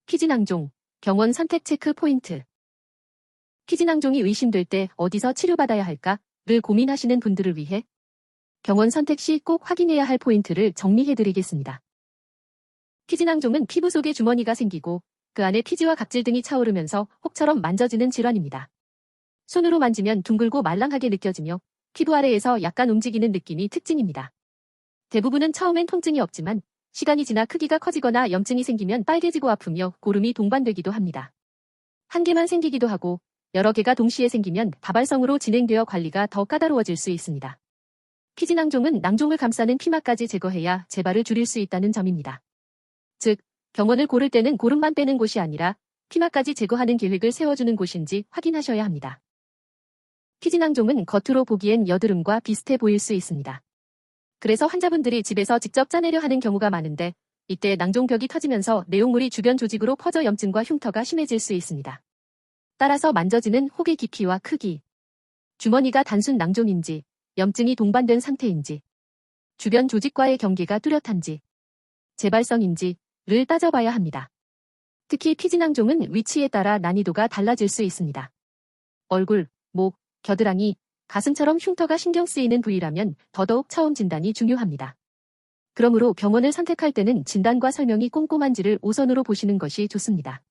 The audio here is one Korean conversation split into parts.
피지낭종, 경원 선택 체크 포인트. 피지낭종이 의심될 때 어디서 치료받아야 할까를 고민하시는 분들을 위해 경원 선택 시 꼭 확인해야 할 포인트를 정리해드리겠습니다. 피지낭종은 피부 속에 주머니가 생기고 그 안에 피지와 각질 등이 차오르면서 혹처럼 만져지는 질환입니다. 손으로 만지면 둥글고 말랑하게 느껴지며 피부 아래에서 약간 움직이는 느낌이 특징입니다. 대부분은 처음엔 통증이 없지만 시간이 지나 크기가 커지거나 염증이 생기면 빨개지고 아프며 고름이 동반되기도 합니다. 한 개만 생기기도 하고 여러 개가 동시에 생기면 다발성으로 진행되어 관리가 더 까다로워질 수 있습니다. 피지낭종은 낭종을 감싸는 피막까지 제거해야 재발을 줄일 수 있다는 점입니다. 즉, 경원을 고를 때는 고름만 빼는 곳이 아니라 피막까지 제거하는 계획을 세워주는 곳인지 확인하셔야 합니다. 피지낭종은 겉으로 보기엔 여드름과 비슷해 보일 수 있습니다. 그래서 환자분들이 집에서 직접 짜내려 하는 경우가 많은데 이때 낭종벽이 터지면서 내용물이 주변 조직으로 퍼져 염증과 흉터가 심해질 수 있습니다. 따라서 만져지는 혹의 깊이와 크기, 주머니가 단순 낭종인지, 염증이 동반된 상태인지, 주변 조직과의 경계가 뚜렷한지, 재발성인지를 따져봐야 합니다. 특히 피지낭종은 위치에 따라 난이도가 달라질 수 있습니다. 얼굴, 목, 겨드랑이, 가슴처럼 흉터가 신경 쓰이는 부위라면 더더욱 처음 진단이 중요합니다. 그러므로 병원을 선택할 때는 진단과 설명이 꼼꼼한지를 우선으로 보시는 것이 좋습니다.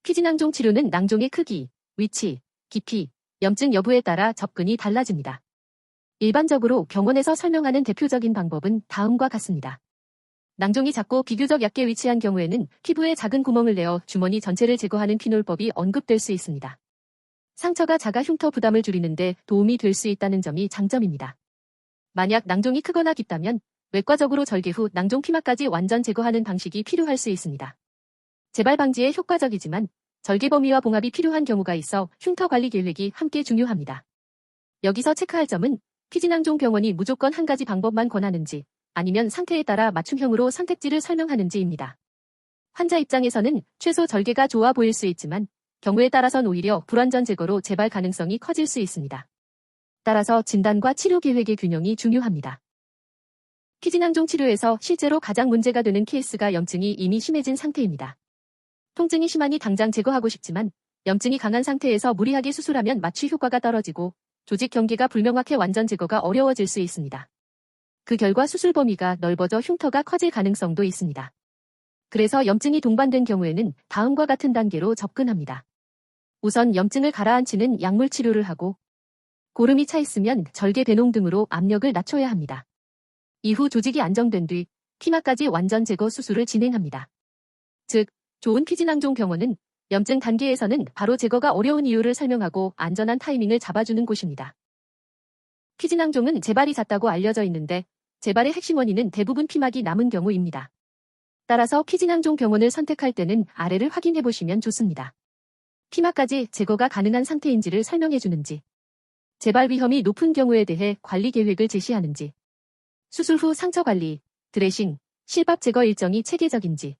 피지낭종 치료는 낭종의 크기, 위치, 깊이, 염증 여부에 따라 접근이 달라집니다. 일반적으로 병원에서 설명하는 대표적인 방법은 다음과 같습니다. 낭종이 작고 비교적 얕게 위치한 경우에는 피부에 작은 구멍을 내어 주머니 전체를 제거하는 피놀법이 언급될 수 있습니다. 상처가 작아 흉터 부담을 줄이는데 도움이 될 수 있다는 점이 장점입니다. 만약 낭종이 크거나 깊다면 외과적으로 절개 후 낭종 피막까지 완전 제거하는 방식이 필요할 수 있습니다. 재발 방지에 효과적이지만 절개 범위와 봉합이 필요한 경우가 있어 흉터 관리 계획이 함께 중요합니다. 여기서 체크할 점은 피지낭종 병원이 무조건 한 가지 방법만 권하는지 아니면 상태에 따라 맞춤형으로 선택지를 설명하는지입니다. 환자 입장에서는 최소 절개가 좋아 보일 수 있지만 경우에 따라선 오히려 불완전 제거로 재발 가능성이 커질 수 있습니다. 따라서 진단과 치료 계획의 균형이 중요합니다. 피지낭종 치료에서 실제로 가장 문제가 되는 케이스가 염증이 이미 심해진 상태입니다. 통증이 심하니 당장 제거하고 싶지만 염증이 강한 상태에서 무리하게 수술하면 마취 효과가 떨어지고 조직 경계가 불명확해 완전 제거가 어려워질 수 있습니다. 그 결과 수술 범위가 넓어져 흉터가 커질 가능성도 있습니다. 그래서 염증이 동반된 경우에는 다음과 같은 단계로 접근합니다. 우선 염증을 가라앉히는 약물 치료를 하고 고름이 차 있으면 절개 배농 등으로 압력을 낮춰야 합니다. 이후 조직이 안정된 뒤 피막까지 완전 제거 수술을 진행합니다. 즉, 좋은 피지낭종 병원은 염증 단계에서는 바로 제거가 어려운 이유를 설명하고 안전한 타이밍을 잡아주는 곳입니다. 피지낭종은 재발이 잦다고 알려져 있는데 재발의 핵심 원인은 대부분 피막이 남은 경우입니다. 따라서 피지낭종 병원을 선택할 때는 아래를 확인해 보시면 좋습니다. 피막까지 제거가 가능한 상태인지를 설명해주는지, 재발 위험이 높은 경우에 대해 관리 계획을 제시하는지, 수술 후 상처 관리, 드레싱, 실밥 제거 일정이 체계적인지,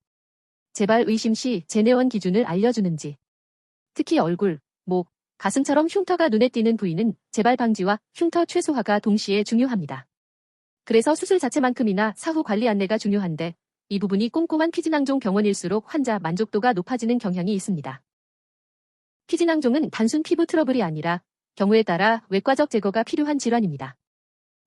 재발 의심 시 제내원 기준을 알려주는지, 특히 얼굴, 목, 가슴처럼 흉터가 눈에 띄는 부위는 재발 방지와 흉터 최소화가 동시에 중요합니다. 그래서 수술 자체만큼이나 사후 관리 안내가 중요한데 이 부분이 꼼꼼한 피지낭종 병원일수록 환자 만족도가 높아지는 경향이 있습니다. 피지낭종은 단순 피부 트러블이 아니라 경우에 따라 외과적 제거가 필요한 질환입니다.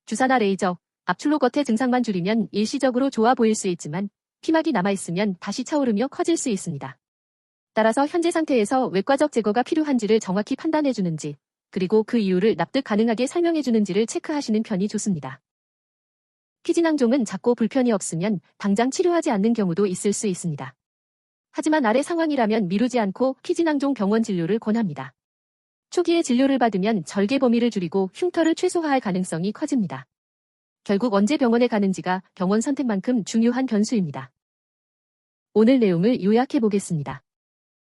주사나 레이저, 압출로 겉의 증상만 줄이면 일시적으로 좋아 보일 수 있지만 피막이 남아있으면 다시 차오르며 커질 수 있습니다. 따라서 현재 상태에서 외과적 제거가 필요한지를 정확히 판단해주는지, 그리고 그 이유를 납득 가능하게 설명해주는지를 체크하시는 편이 좋습니다. 피지낭종은 작고 불편이 없으면 당장 치료하지 않는 경우도 있을 수 있습니다. 하지만 아래 상황이라면 미루지 않고 피지낭종 병원 진료를 권합니다. 초기에 진료를 받으면 절개 범위를 줄이고 흉터를 최소화할 가능성이 커집니다. 결국 언제 병원에 가는지가 병원 선택만큼 중요한 변수입니다. 오늘 내용을 요약해 보겠습니다.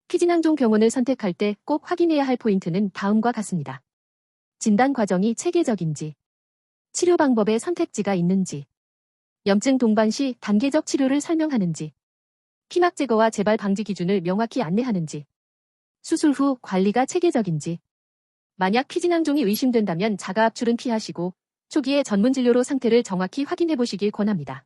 피지낭종 병원을 선택할 때 꼭 확인해야 할 포인트는 다음과 같습니다. 진단 과정이 체계적인지, 치료 방법의 선택지가 있는지, 염증 동반 시 단계적 치료를 설명하는지, 피막 제거와 재발 방지 기준을 명확히 안내하는지, 수술 후 관리가 체계적인지, 만약 피지낭종이 의심된다면 자가 압출은 피하시고 초기에 전문 진료로 상태를 정확히 확인해 보시길 권합니다.